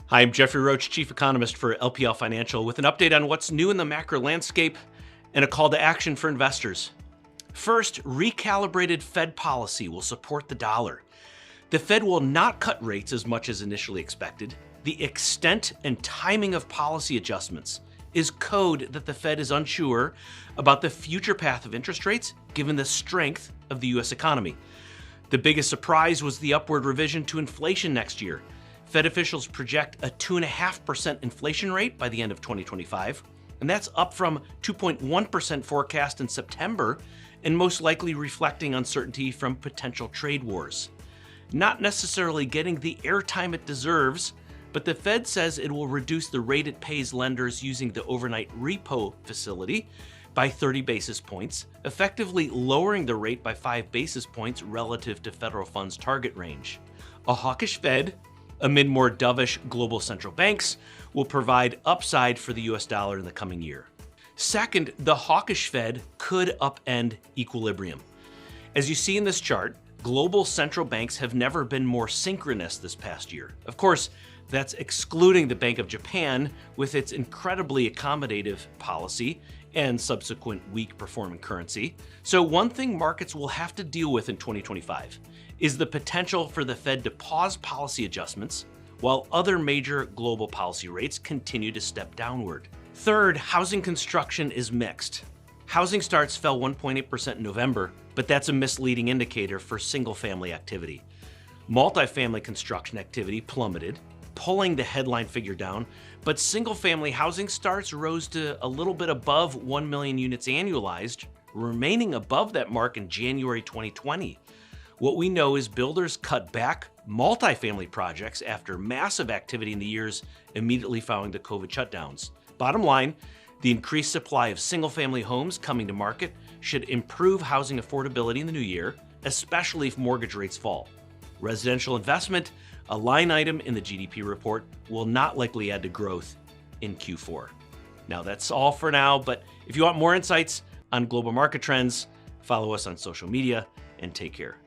Hi, I'm Jeffrey Roach, Chief Economist for LPL Financial, with an update on what's new in the macro landscape and a call to action for investors. First, recalibrated Fed policy will support the dollar. The Fed will not cut rates as much as initially expected. The extent and timing of policy adjustments is code that the Fed is unsure about the future path of interest rates given the strength of the U.S. economy. The biggest surprise was the upward revision to inflation next year. Fed officials project a 2.5% inflation rate by the end of 2025, and that's up from 2.1% forecast in September, and most likely reflecting uncertainty from potential trade wars. Not necessarily getting the airtime it deserves, but the Fed says it will reduce the rate it pays lenders using the overnight repo facility by 30 basis points, effectively lowering the rate by 5 basis points relative to federal funds target range. A hawkish Fed, amid more dovish global central banks, will provide upside for the US dollar in the coming year. Second, the hawkish Fed could upend equilibrium. As you see in this chart, global central banks have never been more synchronous this past year. Of course, that's excluding the Bank of Japan with its incredibly accommodative policy and subsequent weak performing currency. So one thing markets will have to deal with in 2025 is the potential for the Fed to pause policy adjustments while other major global policy rates continue to step downward. Third, housing construction is mixed. Housing starts fell 1.8% in November, but that's a misleading indicator for single-family activity. Multifamily construction activity plummeted, pulling the headline figure down, but single-family housing starts rose to a little bit above 1 million units annualized, remaining above that mark in January 2020. What we know is builders cut back multifamily projects after massive activity in the years immediately following the COVID shutdowns. Bottom line, the increased supply of single-family homes coming to market should improve housing affordability in the new year, especially if mortgage rates fall. Residential investment, a line item in the GDP report, will not likely add to growth in Q4. Now that's all for now, but if you want more insights on global market trends, follow us on social media and take care.